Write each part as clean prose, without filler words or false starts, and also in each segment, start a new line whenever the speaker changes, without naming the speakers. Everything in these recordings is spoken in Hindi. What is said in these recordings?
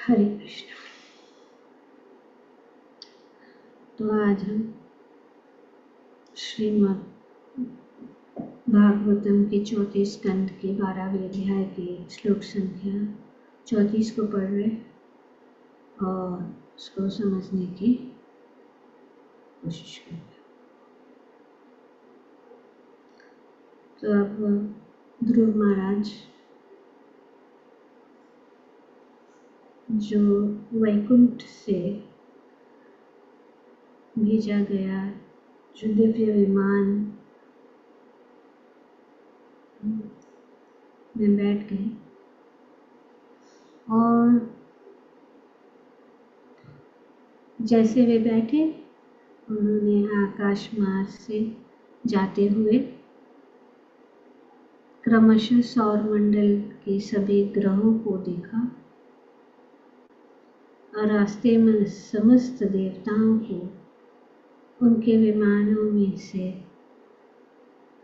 हरे कृष्ण। तो आज हम श्रीमद् भागवतम के 34 स्कंद के 12वें अध्याय के श्लोक संख्या 34 को पढ़ रहे और उसको समझने की कोशिश कर रहे। तो अब ध्रुव महाराज जो वैकुंठ से भेजा गया, जो दिव्य विमान में बैठ गए और जैसे वे बैठे उन्होंने आकाश मार्ग से जाते हुए क्रमशः सौर मंडल के सभी ग्रहों को देखा और रास्ते में समस्त देवताओं को उनके विमानों में से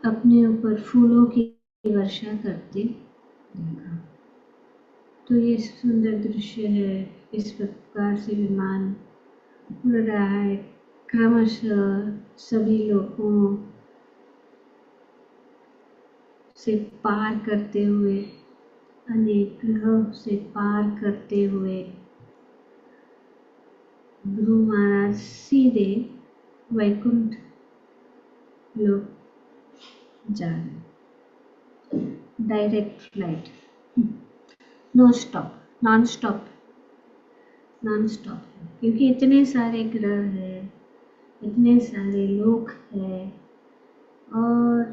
अपने ऊपर फूलों की वर्षा करते देखा। तो ये सुंदर दृश्य है। इस प्रकार से विमान उड़ रहा है, क्रमशः सभी लोगों से पार करते हुए, अनेक ग्रहों से पार करते हुए ध्रुव महाराज सीधे वैकुंठ लोक जा रहे। डायरेक्ट फ्लाइट, नॉन स्टॉप, क्योंकि इतने सारे ग्रह हैं, इतने सारे लोक हैं और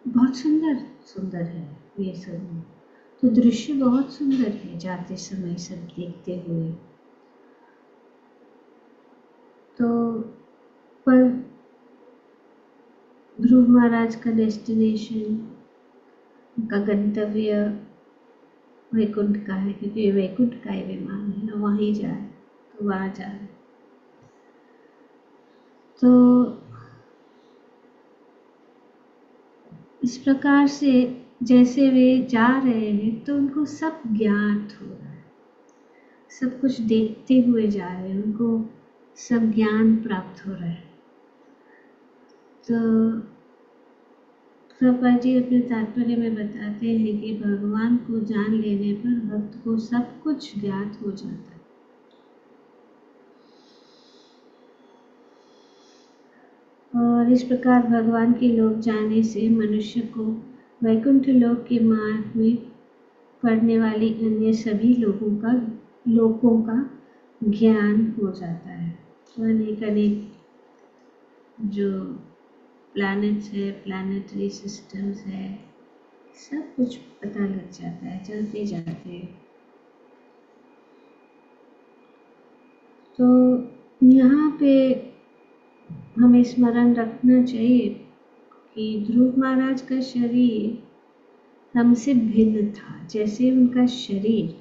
बहुत सुंदर है ये सब। तो दृश्य बहुत सुंदर है जाते समय सब देखते हुए। तो पर ध्रुव महाराज का डेस्टिनेशन, उनका गंतव्य वैकुंठ का है, क्योंकि वैकुंठ का ही विमान है, वहीं जाए तो वहाँ जाए। तो इस प्रकार से जैसे वे जा रहे हैं तो उनको सब ज्ञात हो रहा है, सब कुछ देखते हुए जा रहे हैं, उनको सब ज्ञान प्राप्त हो रहा है। तो प्रभुपाद जी अपने तात्पर्य में बताते हैं कि भगवान को जान लेने पर भक्त को सब कुछ ज्ञात हो जाता है। और इस प्रकार भगवान के लोक जाने से मनुष्य को वैकुंठ लोक के मार्ग में पड़ने वाली अन्य सभी लोकों का ज्ञान हो जाता है। तो अनेक जो प्लैनेट्स है, प्लैनेटरी सिस्टम्स है, सब कुछ पता लग जाता है चलते जाते। तो यहाँ पे हमें स्मरण रखना चाहिए कि ध्रुव महाराज का शरीर हमसे भिन्न था। जैसे उनका शरीर,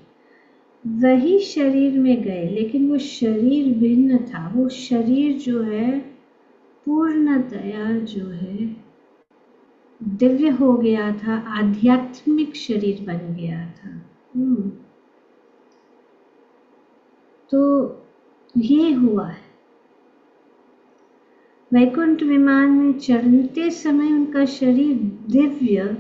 वही शरीर में गए, लेकिन वो शरीर भिन्न था। वो शरीर जो है पूर्णतया जो है दिव्य हो गया था, आध्यात्मिक शरीर बन गया था। तो ये हुआ है। वैकुंठ विमान में चढ़ते समय उनका शरीर दिव्य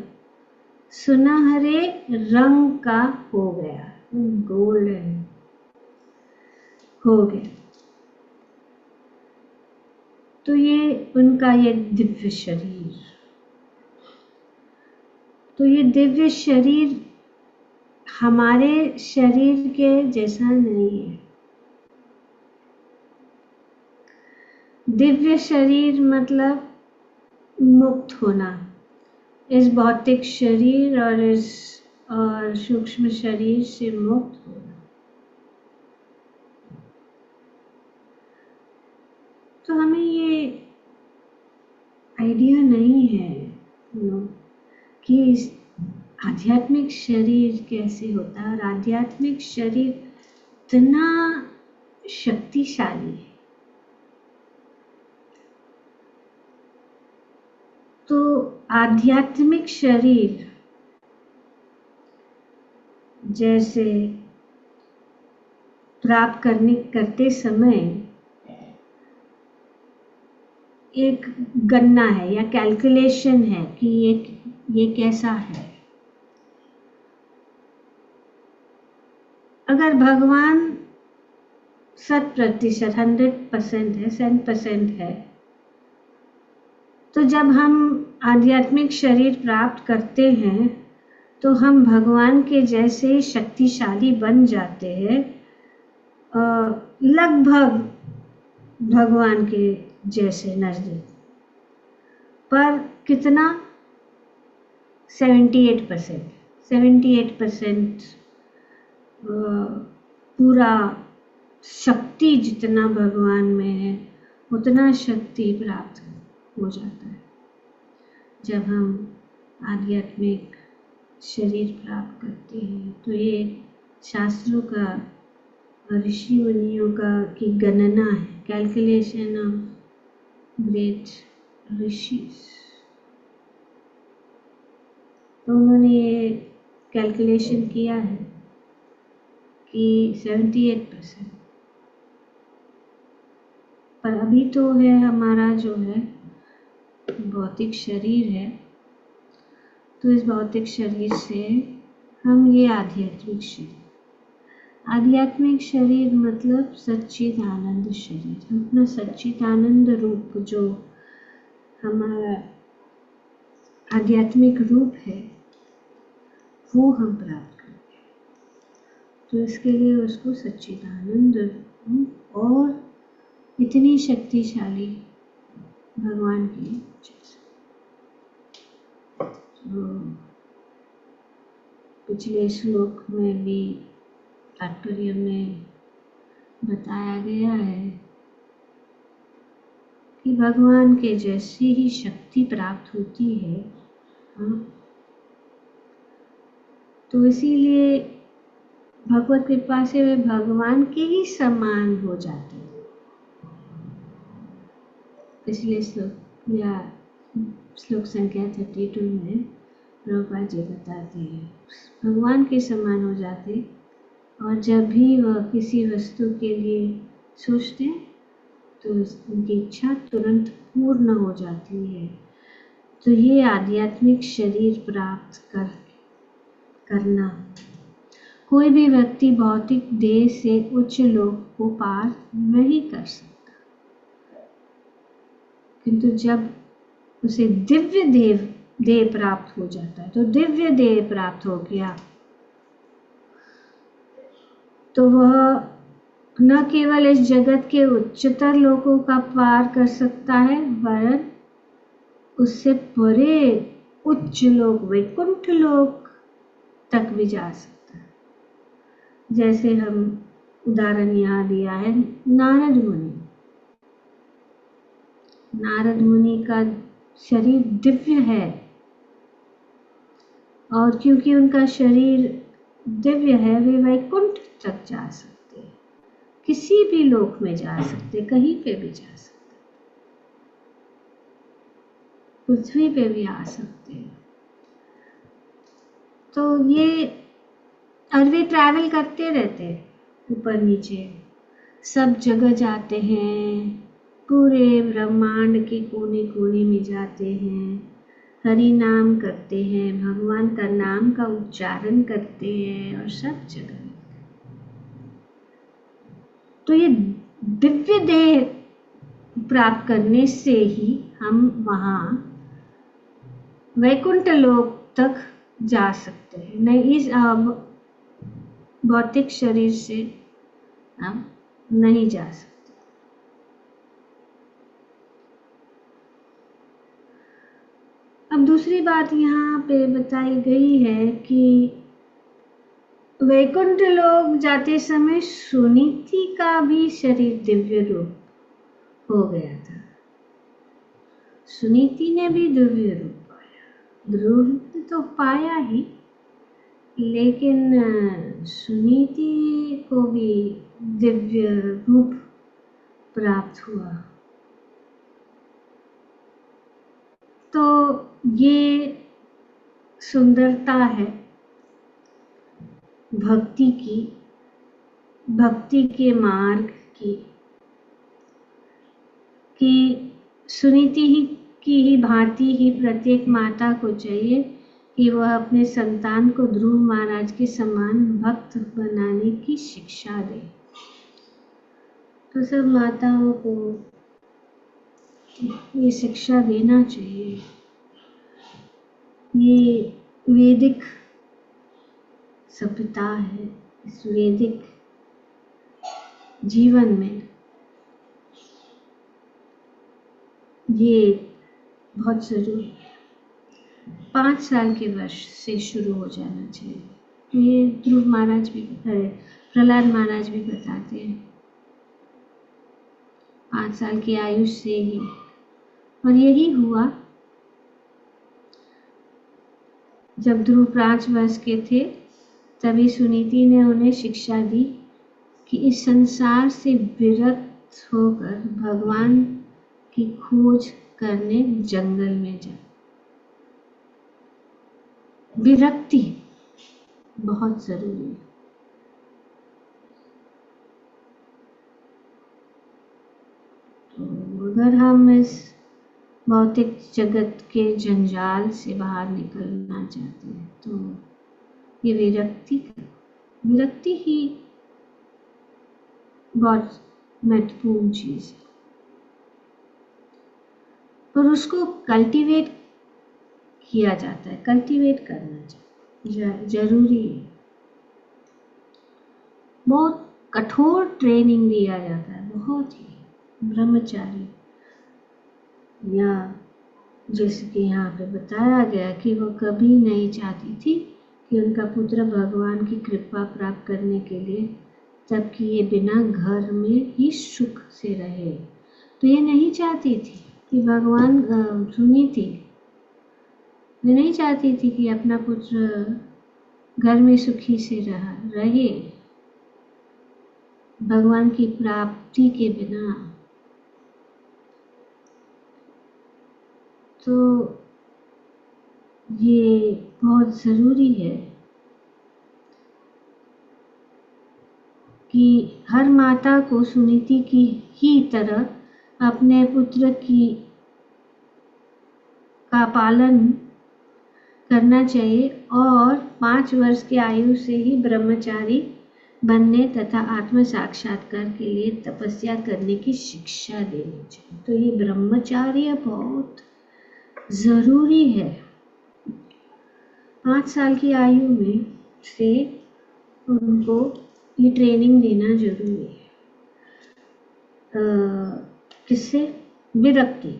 सुनहरे रंग का हो गया, गोल्डन हो गया। तो ये उनका ये दिव्य शरीर, तो ये दिव्य शरीर हमारे शरीर के जैसा नहीं है। दिव्य शरीर मतलब मुक्त होना, इस भौतिक शरीर और सूक्ष्म शरीर से मुक्त होना। तो हमें ये आइडिया नहीं है कि इस आध्यात्मिक शरीर कैसे होता है, और आध्यात्मिक शरीर इतना शक्तिशाली है। तो आध्यात्मिक शरीर जैसे प्राप्त करते समय एक गणना है या कैलकुलेशन है कि ये कैसा है। अगर भगवान 100%, 100% है, 100% है, तो जब हम आध्यात्मिक शरीर प्राप्त करते हैं तो हम भगवान के जैसे शक्तिशाली बन जाते हैं, लगभग भगवान के जैसे नजदीक। पर कितना? 78% पूरा शक्ति जितना भगवान में है उतना शक्ति प्राप्त हो जाता है जब हम आध्यात्मिक शरीर प्राप्त करते हैं। तो ये शास्त्रों का, ऋषि मुनियों का की गणना है, कैलकुलेशन ऑफ ग्रेट ऋषिज। तो उन्होंने ये कैलकुलेशन किया है कि 78%। पर अभी तो है हमारा जो है भौतिक शरीर है, तो इस भौतिक शरीर से हम ये आध्यात्मिक शरीर मतलब सच्चिदानंद शरीर, अपना सच्चिदानंद रूप जो हमारा आध्यात्मिक रूप है वो हम प्राप्त करते हैं। तो इसके लिए उसको सच्चिदानंद और इतनी शक्तिशाली भगवान की जैसे तो पिछले श्लोक में भी तात्पर्य में बताया गया है कि भगवान के जैसी ही शक्ति प्राप्त होती है। तो इसीलिए भगवत कृपा से वे भगवान के ही समान हो जाते हैं। पिछले श्लोक या श्लोक संख्या 32 में प्रभुपाद जी बताते हैं भगवान के समान हो जाते, और जब भी वह किसी वस्तु के लिए सोचते हैं तो उनकी इच्छा तुरंत पूर्ण हो जाती है। तो ये आध्यात्मिक शरीर प्राप्त करना, कोई भी व्यक्ति भौतिक देह से उच्च लोक को पार नहीं कर सकता, किंतु जब उसे दिव्य देह प्राप्त हो जाता है, तो दिव्य देह प्राप्त हो गया तो वह न केवल इस जगत के उच्चतर लोकों का पार कर सकता है, वरन उससे परे उच्च लोक, वैकुंठ लोक तक भी जा सकता है। जैसे हम उदाहरण यहाँ दिया है नारद मुनि का शरीर दिव्य है, और क्योंकि उनका शरीर दिव्य है वे वैकुंठ तक जा सकते हैं, किसी भी लोक में जा सकते, कहीं पे भी जा सकते, पृथ्वी पे भी आ सकते हैं। तो ये और वे ट्रैवल करते रहते हैं, ऊपर नीचे सब जगह जाते हैं, पूरे ब्रह्मांड के कोने कोने में जाते हैं, हरि नाम करते हैं, भगवान का नाम का उच्चारण करते हैं और सब जगह। तो ये दिव्य देह प्राप्त करने से ही हम वहाँ वैकुंठ लोक तक जा सकते हैं, नहीं इस भौतिक शरीर से हम नहीं जा सकते। अब दूसरी बात यहाँ पे बताई गई है कि वैकुंठ लोक जाते समय सुनीति का भी शरीर दिव्य रूप हो गया था। सुनीति ने भी दिव्य रूप पाया, ध्रुव तो पाया ही, लेकिन सुनीति को भी दिव्य रूप प्राप्त हुआ। तो ये सुंदरता है भक्ति की, भक्ति के मार्ग की सुनीति की ही भांति ही प्रत्येक माता को चाहिए कि वह अपने संतान को ध्रुव महाराज के समान भक्त बनाने की शिक्षा दे। तो सब माताओं को ये शिक्षा देना चाहिए। ये वैदिक सभ्यता है। इस वैदिक जीवन में ये बहुत जरूरी है। 5 साल के वर्ष से शुरू हो जाना चाहिए। तो ये ध्रुव महाराज भी प्रहलाद महाराज भी बताते हैं 5 साल की आयु से ही। और यही हुआ जब ध्रुव 5 वर्ष के थे, तभी सुनीति ने उन्हें शिक्षा दी कि इस संसार से विरक्त होकर भगवान की खोज करने जंगल में जा। विरक्ति बहुत जरूरी है। तो अगर हम इस भौतिक जगत के जंजाल से बाहर निकलना चाहते हैं तो ये विरक्ति ही बहुत महत्वपूर्ण चीज है। और उसको कल्टीवेट किया जाता है, कल्टीवेट करना चाहिए, जरूरी है। बहुत कठोर ट्रेनिंग दिया जाता है, बहुत ही। ब्रह्मचारी या जैसे कि यहाँ पे बताया गया कि वो कभी नहीं चाहती थी कि उनका पुत्र भगवान की कृपा प्राप्त करने के लिए तब कि ये बिना घर में ही सुख से रहे। तो ये नहीं चाहती थी कि भगवान सुनी थी, ये नहीं चाहती थी कि अपना पुत्र घर में सुखी से रहे भगवान की प्राप्ति के बिना। तो ये बहुत ज़रूरी है कि हर माता को सुनीति की ही तरह अपने पुत्र का पालन करना चाहिए और 5 वर्ष की आयु से ही ब्रह्मचारी बनने तथा आत्म साक्षात्कार के लिए तपस्या करने की शिक्षा देनी चाहिए। तो ये ब्रह्मचार्य बहुत ज़रूरी है। 5 साल की आयु में से उनको ये ट्रेनिंग देना जरूरी है। किससे? विरक्ति,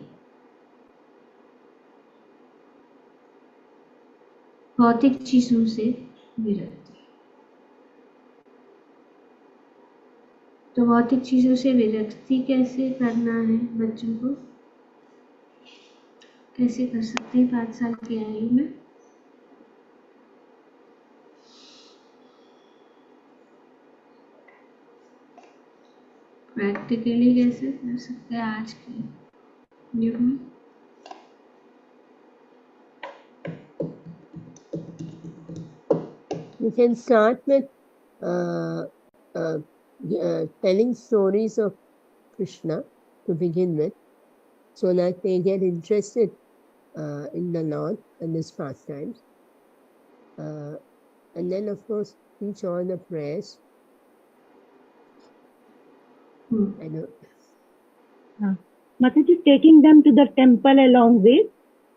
भौतिक चीजों से विरक्ति। तो भौतिक चीजों से विरक्ति कैसे करना है बच्चों को? कैसे कर सकते हैं 5 साल की आयु में? प्रैक्टिकली कैसे कर सकते हैं आज के युग में?
You can start with telling stories of Krishna to begin with, so that they get interested in the Lord and His pastimes. And then, of course, teach all the prayers. I know.
Mataji, taking them to the temple along with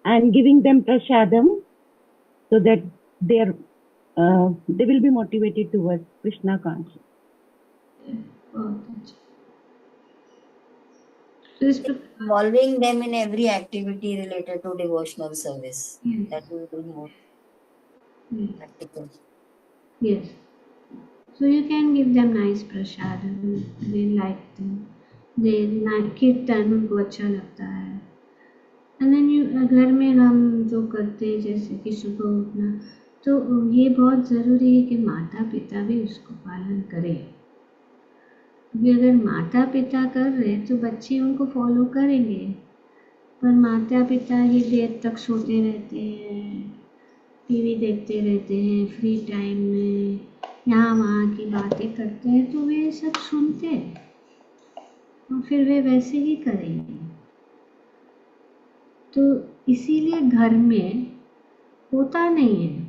and giving them prasadam so that they will be motivated towards Krishna consciousness.
Involving them in every activity related to devotional service.
Yes.
That will be more practical.
Yes. So you can give them nice prasadam. They like them. They like kirtan, उनको अच्छा लगता है। And then घर में हम जो करते हैं जैसे कि सुबह उठना, तो ये बहुत ज़रूरी है कि माता पिता भी उसको पालन करें। अगर माता पिता कर रहे तो बच्चे उनको फॉलो करेंगे, पर माता पिता ही देर तक सोते रहते हैं, टीवी देखते रहते हैं फ्री टाइम में, यहाँ वहाँ की बातें करते हैं तो वे सब सुनते हैं और फिर वे वैसे ही करेंगे। तो इसीलिए घर में होता नहीं है।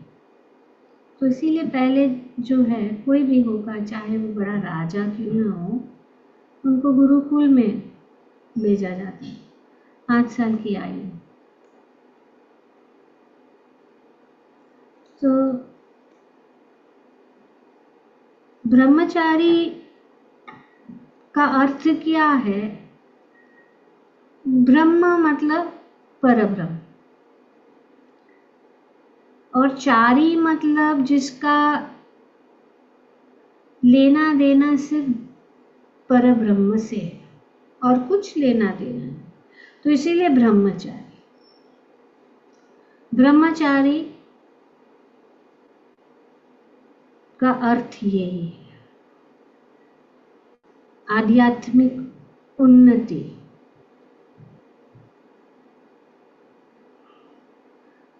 तो इसीलिए पहले जो है कोई भी होगा, चाहे वो बड़ा राजा क्यों ना हो, उनको गुरुकुल में भेजा जाता है 5 साल की आयु। तो ब्रह्मचारी का अर्थ क्या है? ब्रह्म मतलब परब्रह्म, और चारी मतलब जिसका लेना देना सिर्फ परब्रह्म से है और कुछ लेना देना नहीं। तो इसीलिए ब्रह्मचारी। ब्रह्मचारी का अर्थ यही है, आध्यात्मिक उन्नति।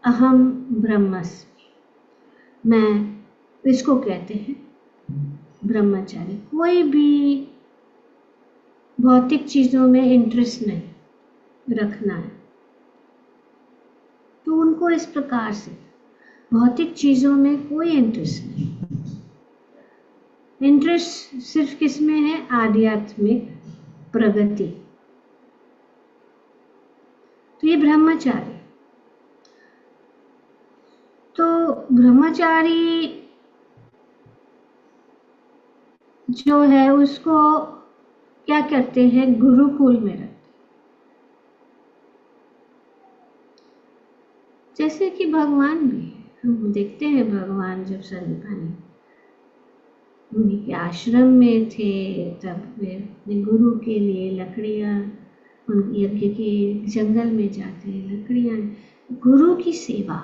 अहम ब्रह्मस्मि, मैं, इसको कहते हैं ब्रह्मचारी। कोई भी भौतिक चीजों में इंटरेस्ट नहीं रखना है, तो उनको इस प्रकार से भौतिक चीजों में कोई इंटरेस्ट नहीं। इंटरेस्ट सिर्फ किस में है? आध्यात्मिक प्रगति। तो ये ब्रह्मचारी। तो ब्रह्मचारी जो है उसको क्या करते हैं? गुरुकुल में रखते। जैसे कि भगवान भी, हम देखते हैं भगवान जब सर्वपानी उन्हीं के आश्रम में थे, तब वे अपने गुरु के लिए लकड़ियाँ, उन यज्ञ के जंगल में जाते हैं, लकड़ियाँ, गुरु की सेवा।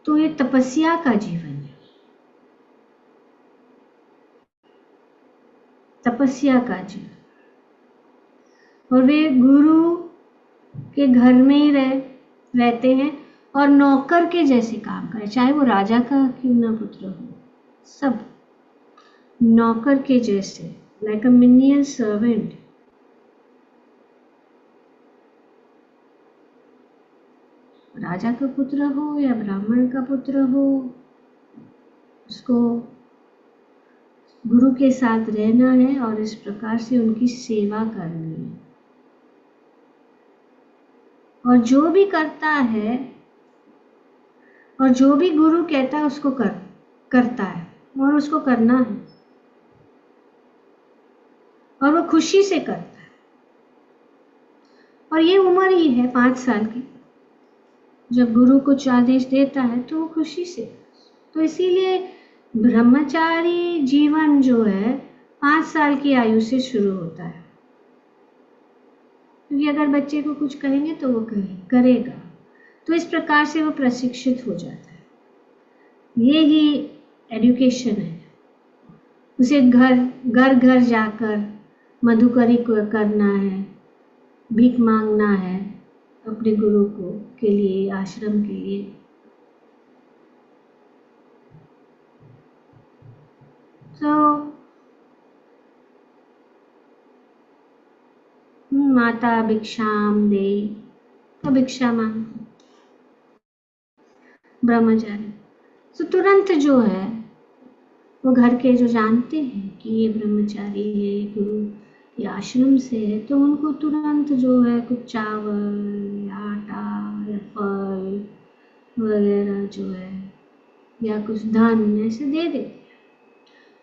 तो ये तपस्या का जीवन है, तपस्या का जीवन। और वे गुरु के घर में ही रहते हैं और नौकर के जैसे काम करें, चाहे वो राजा का क्यों ना पुत्र हो, सब नौकर के जैसे, लाइक अ मिनियन सर्वेंट। राजा का पुत्र हो या ब्राह्मण का पुत्र हो, उसको गुरु के साथ रहना है और इस प्रकार से उनकी सेवा करनी है। और जो भी करता है और जो भी गुरु कहता है उसको करता है और उसको करना है, और वो खुशी से करता है। और ये उम्र ही है 5 साल की, जब गुरु कुछ आदेश देता है तो वो खुशी से। तो इसीलिए ब्रह्मचारी जीवन जो है 5 साल की आयु से शुरू होता है, क्योंकि अगर बच्चे को कुछ कहेंगे तो वो करेगा। तो इस प्रकार से वो प्रशिक्षित हो जाता है। ये ही एजुकेशन है। उसे घर घर जाकर मधुकरी को करना है, भीख मांगना है अपने गुरु को के लिए, आश्रम के लिए। तो माता भिक्षाम दे, तो भिक्षा मांग। ब्रह्मचारी तो तुरंत जो है वो घर के जो जानते हैं कि ये ब्रह्मचारी है, गुरु के आश्रम से है, तो उनको तुरंत जो है कुछ चावल या आटा या फल वगैरह जो है या कुछ धन ऐसे दे देते हैं।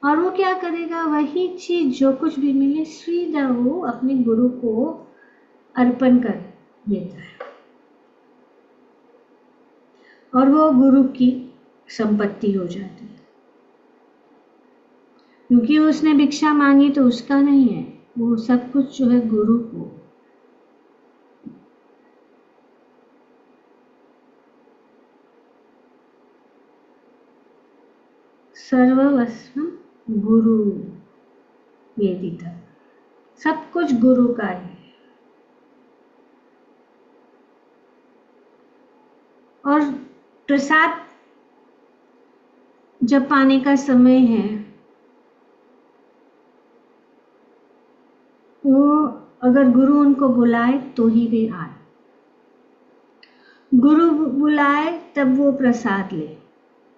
और वो क्या करेगा? वही चीज जो कुछ भी मिले सीधा वो अपने गुरु को अर्पण कर देता है, और वो गुरु की संपत्ति हो जाती है। क्योंकि उसने भिक्षा मांगी तो उसका नहीं है, वो सब कुछ जो है गुरु को। सर्वस्व गुरु वेदिता, सब कुछ गुरु का है। और प्रसाद जब पाने का समय है, वो अगर गुरु उनको बुलाए तो ही वे आए। गुरु बुलाए तब वो प्रसाद ले,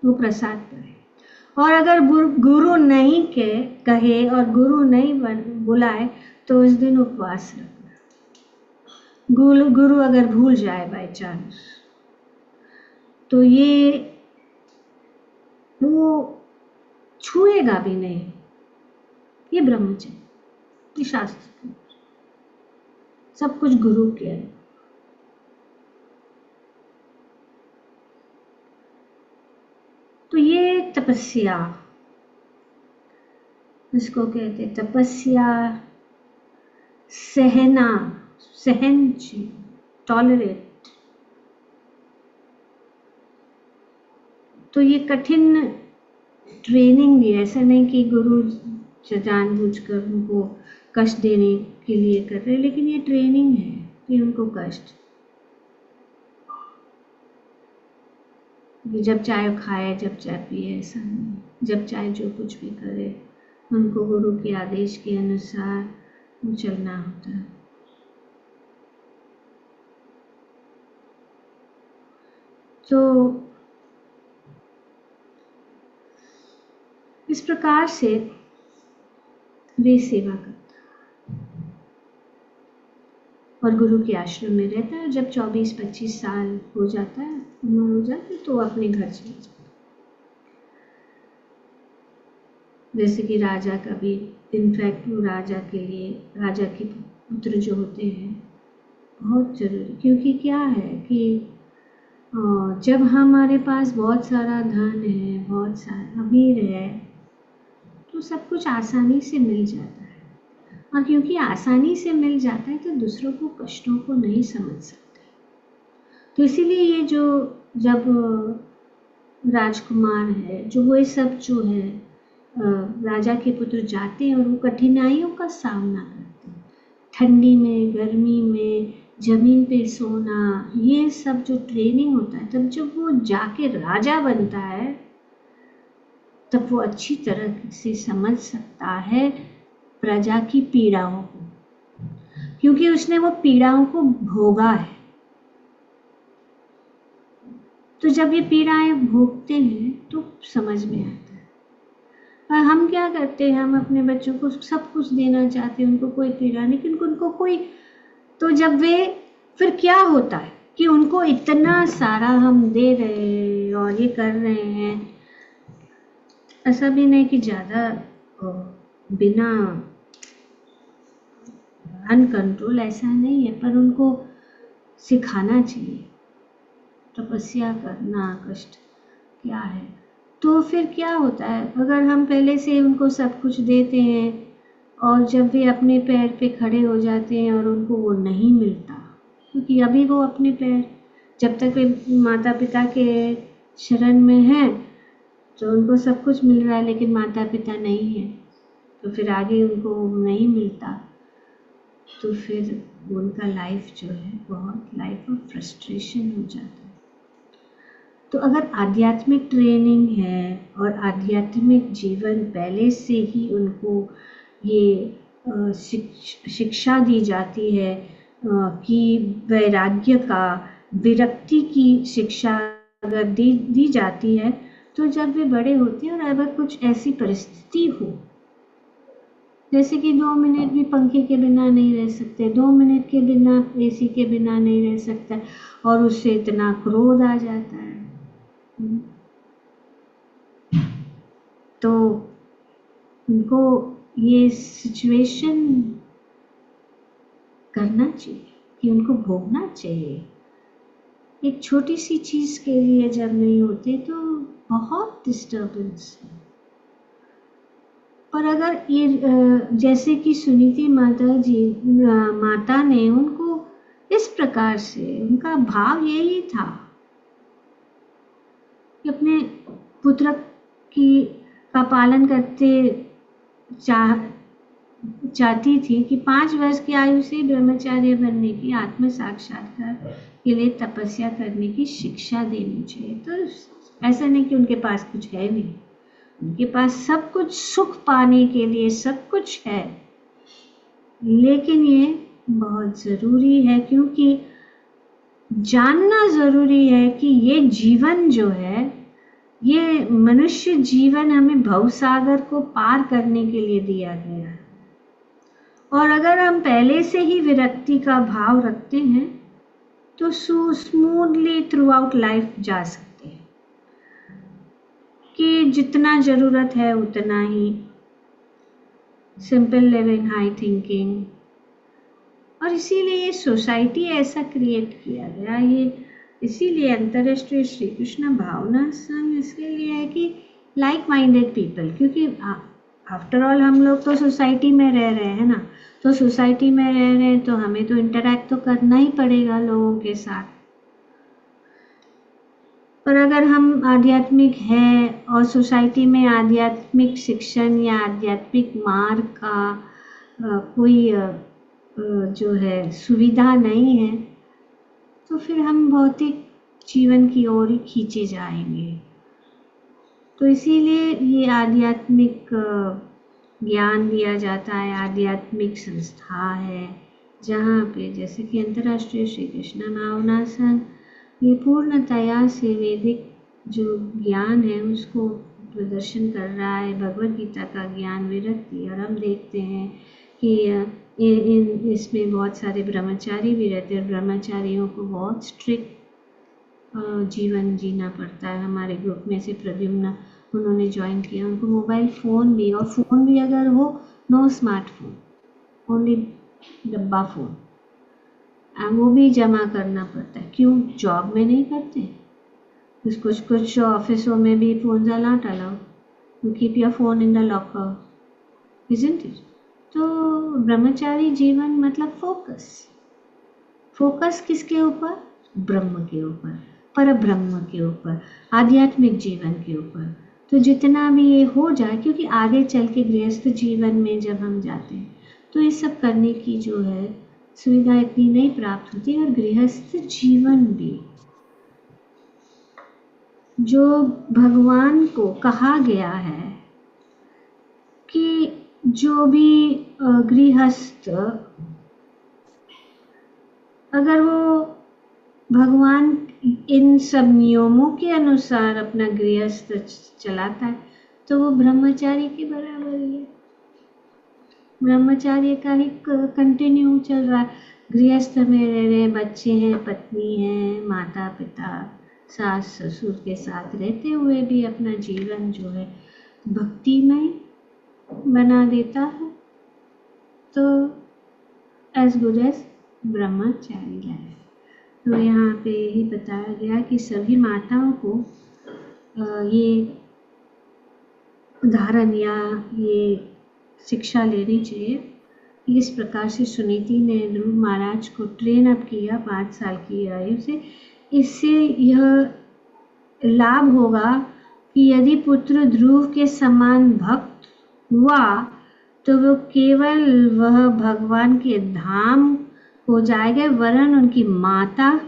वो प्रसाद पाए। और अगर गुरु नहीं कहे और गुरु नहीं बुलाए तो उस दिन उपवास रखना। गुरु अगर भूल जाए बाय चांस तो ये वो छुएगा भी नहीं। ये ब्रह्मचर्य, ये शास्त्र, सब कुछ गुरु के है। तो ये तपस्या, इसको कहते तपस्या, सहना, सहनशील, टॉलरेट। तो ये कठिन ट्रेनिंग भी, ऐसा नहीं कि गुरु जानबूझकर उनको कष्ट देने के लिए कर रहे, लेकिन ये ट्रेनिंग है कि उनको कष्ट, जब चाहे खाए जब चाहे पिए, ऐसा नहीं, जब चाहे जो कुछ भी करे, उनको गुरु के आदेश के अनुसार चलना होता है। तो इस प्रकार से वे सेवा करता और गुरु के आश्रम में रहता है। जब 24-25 साल हो जाता है, उम्र हो जाती है, तो वो अपने घर चले जाता है। जैसे कि राजा का भी, इनफैक्ट वो राजा के लिए, राजा के पुत्र जो होते हैं बहुत जरूरी, क्योंकि क्या है कि जब हमारे पास बहुत सारा धन है, बहुत सारा अमीर है, तो सब कुछ आसानी से मिल जाता है। और क्योंकि आसानी से मिल जाता है तो दूसरों को कष्टों को नहीं समझ सकते। तो इसीलिए ये जो जब राजकुमार है, जो वो सब जो है राजा के पुत्र जाते हैं और वो कठिनाइयों का सामना करते हैं, ठंडी में, गर्मी में, जमीन पे सोना, ये सब जो ट्रेनिंग होता है, तब जब वो जाके राजा बनता है तब वो अच्छी तरह से समझ सकता है प्रजा की पीड़ाओं को, क्योंकि उसने वो पीड़ाओं को भोगा है। तो जब ये पीड़ाएं भोगते हैं तो समझ में आता है। और हम क्या करते हैं, हम अपने बच्चों को सब कुछ देना चाहते हैं, उनको कोई पीड़ा नहीं, लेकिन उनको कोई, तो जब वे, फिर क्या होता है कि उनको इतना सारा हम दे रहे हैं और ये कर रहे हैं, ऐसा भी नहीं कि ज़्यादा बिना अनकंट्रोल, ऐसा नहीं है, पर उनको सिखाना चाहिए तपस्या करना, कष्ट क्या है। तो फिर क्या होता है, अगर हम पहले से उनको सब कुछ देते हैं और जब वे अपने पैर पे खड़े हो जाते हैं और उनको वो नहीं मिलता, क्योंकि अभी वो अपने पैर, जब तक वे माता पिता के शरण में हैं तो उनको सब कुछ मिल रहा है, लेकिन माता पिता नहीं है, तो फिर आगे उनको नहीं मिलता, तो फिर उनका लाइफ जो है बहुत लाइफ ऑफ फ्रस्ट्रेशन हो जाता है। तो अगर आध्यात्मिक ट्रेनिंग है और आध्यात्मिक जीवन पहले से ही उनको ये शिक्षा दी जाती है कि वैराग्य का, विरक्ति की शिक्षा अगर दी जाती है, तो जब वे बड़े होते हैं और अगर कुछ ऐसी परिस्थिति हो, जैसे कि 2 मिनट भी पंखे के बिना नहीं रह सकते, 2 मिनट के बिना एसी के बिना नहीं रह सकता, और उससे इतना क्रोध आ जाता है, तो उनको ये सिचुएशन करना चाहिए कि उनको भोगना चाहिए। एक छोटी सी चीज़ के लिए जब नहीं होते तो बहुत डिस्टर्बेंस है। पर अगर ये जैसे कि सुनीति माता ने उनको इस प्रकार से, उनका भाव यही था कि अपने पुत्र का पालन करते चाहती थी कि 5 वर्ष की आयु से ब्रह्मचार्य बनने की, आत्म साक्षात्कार के लिए तपस्या करने की शिक्षा देनी चाहिए। तो ऐसा नहीं कि उनके पास कुछ है नहीं, उनके पास सब कुछ, सुख पाने के लिए सब कुछ है, लेकिन ये बहुत ज़रूरी है, क्योंकि जानना ज़रूरी है कि ये जीवन जो है, ये मनुष्य जीवन हमें भवसागर को पार करने के लिए दिया गया है। और अगर हम पहले से ही विरक्ति का भाव रखते हैं तो स्मूथली थ्रू आउट लाइफ जा सकते हैं, कि जितना ज़रूरत है उतना ही, सिंपल लिविंग, हाई थिंकिंग। और इसीलिए ये सोसाइटी ऐसा क्रिएट किया गया, ये इसीलिए अंतर्राष्ट्रीय श्री कृष्ण भावना संघ इसके लिए है कि लाइक माइंडेड पीपल, क्योंकि आफ्टर ऑल हम लोग तो सोसाइटी में रह रहे हैं ना, तो सोसाइटी में रह रहे हैं तो हमें तो इंटरैक्ट तो करना ही पड़ेगा लोगों के साथ। पर अगर हम आध्यात्मिक हैं और सोसाइटी में आध्यात्मिक शिक्षण या आध्यात्मिक मार्ग का कोई जो है सुविधा नहीं है, तो फिर हम भौतिक जीवन की ओर ही खींचे जाएंगे। तो इसीलिए ये आध्यात्मिक ज्ञान दिया जाता है, आध्यात्मिक संस्था है जहाँ पे जैसे कि अंतर्राष्ट्रीय श्री कृष्ण भावना संघ ये पूर्णतया से वैदिक जो ज्ञान है उसको प्रदर्शन कर रहा है, भगवद गीता का ज्ञान, विरक्ति। और हम देखते हैं कि इसमें बहुत सारे ब्रह्मचारी भी रहते हैं, ब्रह्मचारियों को बहुत स्ट्रिक्ट जीवन जीना पड़ता है। हमारे ग्रुप में से प्रद्युम्न, उन्होंने ज्वाइन किया, उनको मोबाइल फ़ोन भी, और फ़ोन भी अगर हो, नो स्मार्टफोन, ओनली डब्बा फ़ोन, वो भी जमा करना पड़ता है। क्यों? जॉब में नहीं करते, कुछ ऑफिसों में भी phone allowed, you keep your phone in the locker, isn't it? तो ब्रह्मचारी जीवन मतलब फोकस किसके ऊपर? ब्रह्म के ऊपर, पर ब्रह्म के ऊपर, आध्यात्मिक जीवन के ऊपर। तो जितना भी ये हो जाए, क्योंकि आगे चल के गृहस्थ जीवन में जब हम जाते हैं तो ये सब करने की जो है सुविधा इतनी नहीं प्राप्त होती। और गृहस्थ जीवन भी जो भगवान को कहा गया है कि जो भी गृहस्थ, अगर वो भगवान इन सब नियमों के अनुसार अपना गृहस्थ चलाता है तो वो ब्रह्मचारी के बराबर ही है। ब्रह्मचार्य का ही कंटिन्यू चल रहा है, गृहस्थ में रह रहे, बच्चे हैं, पत्नी है, माता पिता, सास ससुर के साथ रहते हुए भी अपना जीवन जो है भक्तिमय बना देता है, तो एज गुड एज ब्रह्मचारी लाइफ। तो यहाँ पे यही बताया गया कि सभी माताओं को ये उदाहरण या ये शिक्षा लेनी चाहिए। इस प्रकार से सुनीति ने ध्रुव महाराज को ट्रेन अप किया 5 साल की आयु से। इससे यह लाभ होगा कि यदि पुत्र ध्रुव के समान भक्त हुआ तो वो केवल वह भगवान के धाम हो जाएगा, वरन उनकी माता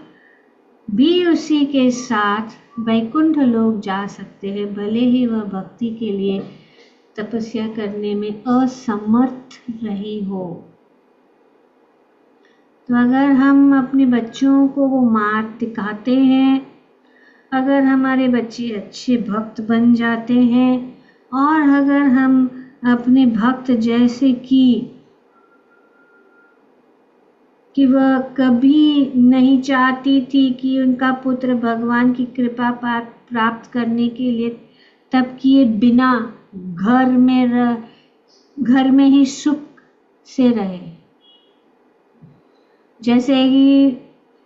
भी उसी के साथ वैकुंठ लोक जा सकते हैं, भले ही वह भक्ति के लिए तपस्या करने में असमर्थ रही हो। तो अगर हम अपने बच्चों को वो मार्ग दिखाते हैं, अगर हमारे बच्चे अच्छे भक्त बन जाते हैं, और अगर हम अपने भक्त जैसे कि वह कभी नहीं चाहती थी कि उनका पुत्र भगवान की कृपा प्राप्त करने के लिए तप किए बिना घर में ही सुख से रहे। जैसे कि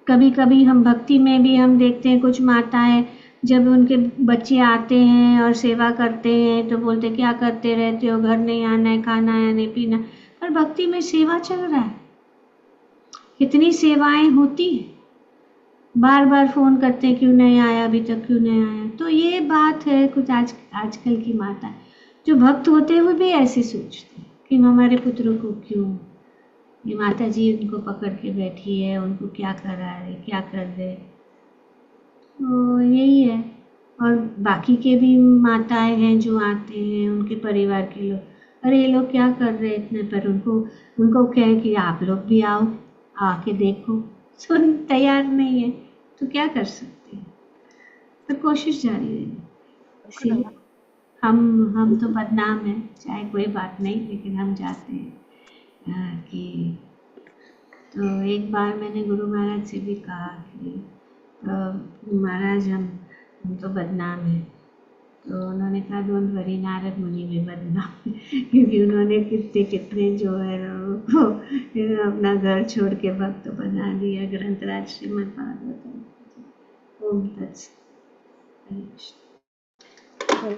कभी कभी हम भक्ति में भी हम देखते हैं कुछ माताएं जब उनके बच्चे आते हैं और सेवा करते हैं तो बोलते क्या करते रहते हो, घर नहीं आना है, खाना है नहीं पीना। पर भक्ति में सेवा चल रहा है, कितनी सेवाएं होती हैं, बार बार फ़ोन करते हैं क्यों नहीं आया, अभी तक क्यों नहीं आया। तो ये बात है कुछ आजकल की माता जो भक्त होते हुए भी ऐसे सोचते हैं, कि हमारे पुत्रों को क्यों, ये माता जी उनको पकड़ के बैठी है, उनको क्या करा रहे, क्या कर रहे। तो यही है। और बाकी के भी माताएं हैं जो आते हैं, उनके परिवार के लोग, अरे ये लोग क्या कर रहे हैं इतने, पर उनको कहें कि आप लोग भी आओ, आके देखो, सुन तैयार नहीं है तो क्या कर सकते हैं, पर कोशिश जारी रहेगी। इसीलिए हम तो बदनाम हैं, चाहे कोई बात नहीं, लेकिन हम जाते हैं कि तो एक बार मैंने गुरु महाराज से भी कहा कि महाराज हम तो बदनाम हैं। तो उन्होंने कहा डोंट वरी, नारद मुनि भी बदनाम है, क्योंकि उन्होंने कितने कितने जो है वो अपना घर छोड़ के भक्त बना दिया। ग्रंथराज श्रीमद् भागवतम। ओम तत्सत। हरे कृष्ण।